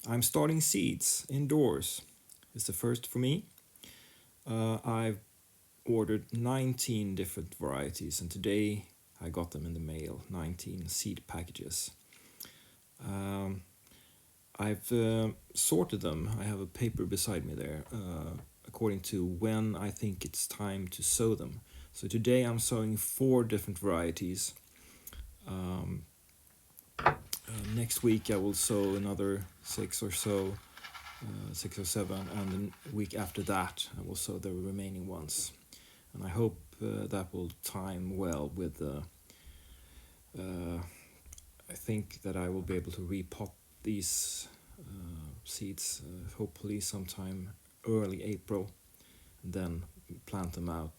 I'm starting seeds indoors. It's the first for me. I've ordered 19 different varieties, and today I got them in the mail, 19 seed packages. Um, I've sorted them. I have a paper beside me there, according to when I think it's time to sow them. So today I'm sowing 4 different varieties. Next week I will sow another 6 or so, 6 or 7, and the week after that I will sow the remaining ones. And I hope that will time well with the. I think that I will be able to repot these seeds, hopefully sometime early April, and then plant them out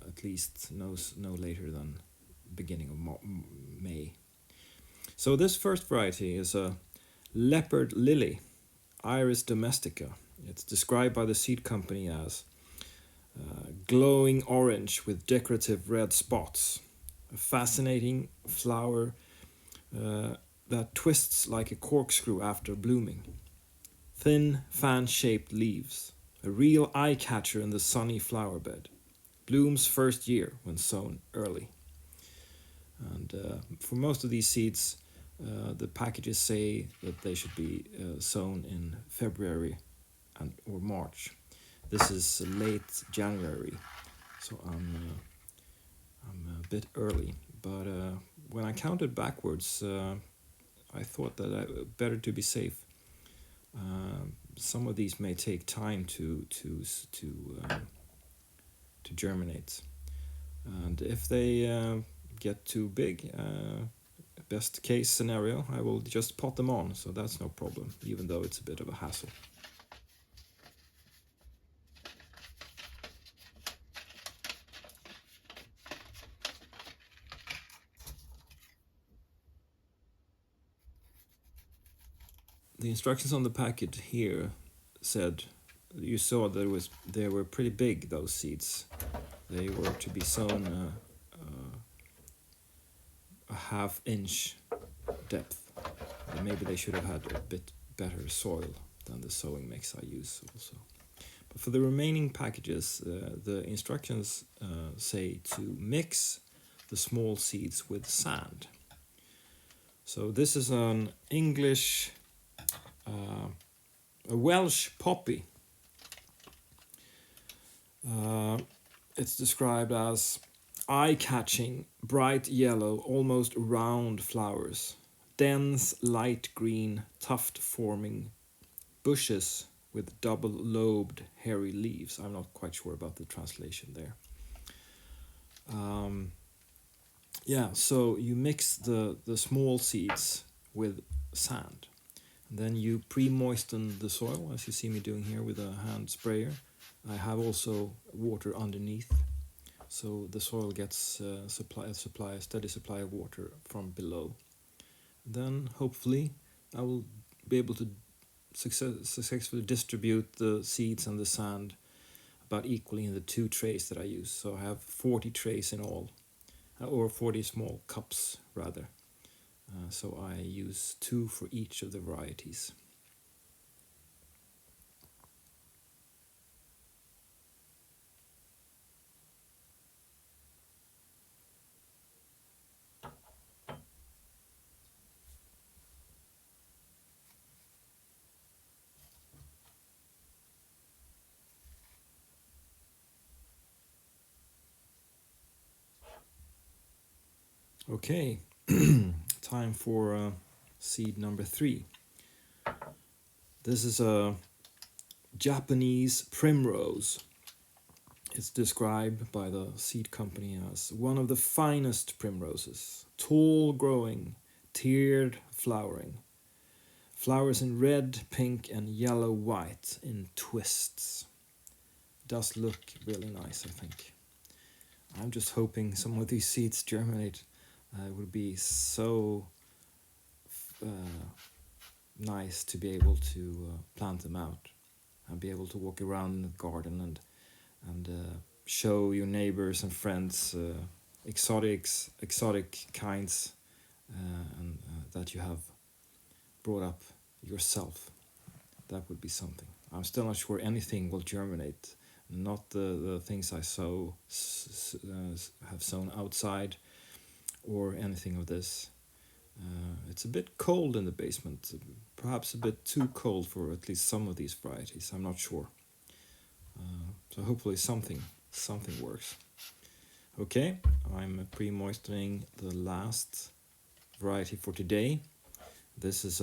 at least no later than beginning of May. So this first variety is a Leopard Lily, Iris domestica. It's described by the seed company as glowing orange with decorative red spots, a fascinating flower that twists like a corkscrew after blooming, thin fan-shaped leaves, a real eye-catcher in the sunny flower bed, blooms first year when sown early. And for most of these seeds, the packages say that they should be sown in February or March. This is late January, so I'm a bit early. But when I counted backwards, I thought that better to be safe. Some of these may take time to germinate, and if they get too big, best case scenario, I will just pot them on, so that's no problem, even though it's a bit of a hassle. The instructions on the packet here said, you saw they were pretty big, those seeds. They were to be sown a half-inch depth. And maybe they should have had a bit better soil than the sowing mix I use also. But for the remaining packages, the instructions say to mix the small seeds with sand. So this is an English, a Welsh Poppy. It's described as eye-catching, bright yellow, almost round flowers, dense light green, tuft-forming bushes with double-lobed, hairy leaves. I'm not quite sure about the translation there. So you mix the small seeds with sand. And then you pre-moisten the soil, as you see me doing here with a hand sprayer. I have also water underneath, so the soil gets a steady supply of water from below. Then hopefully I will be able to successfully distribute the seeds and the sand about equally in the 2 trays that I use. So I have 40 trays in all, or 40 small cups rather. So I use 2 for each of the varieties. Okay, time for seed number 3. This is a Japanese Primrose. It's described by the seed company as one of the finest primroses, tall growing, tiered flowering. Flowers in red, pink and yellow white in twists. Does look really nice, I think. I'm just hoping some of these seeds germinate. It would be so nice to be able to plant them out and be able to walk around in the garden and show your neighbors and friends exotic kinds and that you have brought up yourself. That would be something. I'm still not sure anything will germinate. Not the things I have sown outside or anything of this. It's a bit cold in the basement, perhaps a bit too cold for at least some of these varieties. I'm not sure. So hopefully something works. Okay, I'm pre-moistening the last variety for today. This is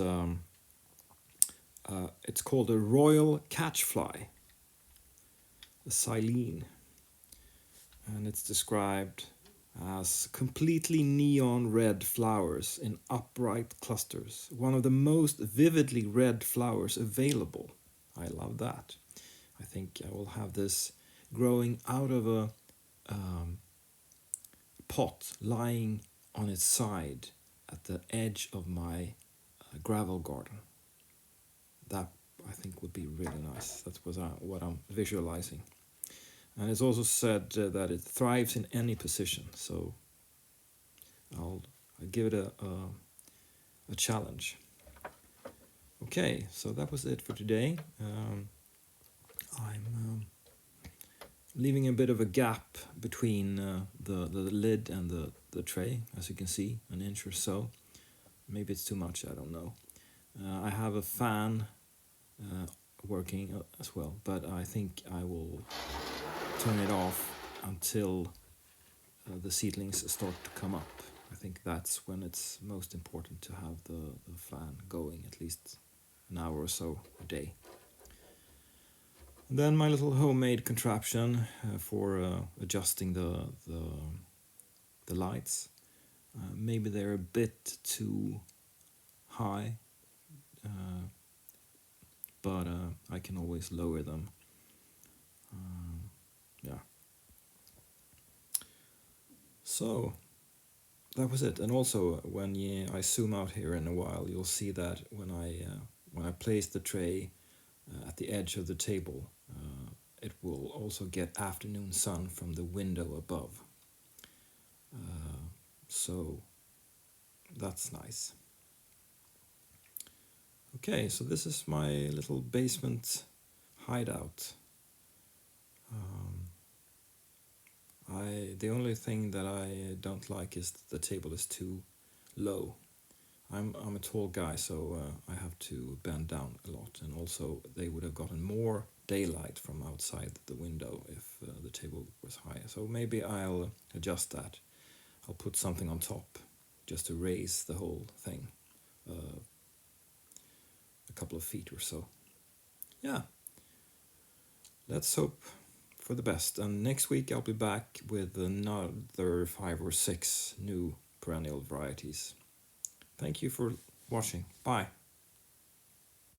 it's called a royal catchfly, a silene, and it's described as completely neon red flowers in upright clusters, one of the most vividly red flowers available. I love that. I think I will have this growing out of a pot lying on its side at the edge of my gravel garden. That I think would be really nice. That's what I'm visualizing. And it's also said that it thrives in any position, so I'll give it a challenge. Okay, so that was it for today. I'm leaving a bit of a gap between the lid and the tray, as you can see, 1 inch or so. Maybe it's too much, I don't know. I have a fan working as well, but I think I will turn it off until the seedlings start to come up. I think that's when it's most important to have the fan going at least an hour or so a day. And then my little homemade contraption for adjusting the lights. Maybe they're a bit too high, but I can always lower them. Yeah. So that was it. And also, when I zoom out here in a while, you'll see that when I place the tray at the edge of the table, it will also get afternoon sun from the window above. So that's nice. Okay, so this is my little basement hideout. The only thing that I don't like is that the table is too low. I'm a tall guy, so I have to bend down a lot, and also they would have gotten more daylight from outside the window if the table was higher. So maybe I'll adjust that. I'll put something on top just to raise the whole thing a couple of feet or so. Yeah, let's hope for the best. And next week I'll be back with another 5 or 6 new perennial varieties. Thank you for watching. Bye.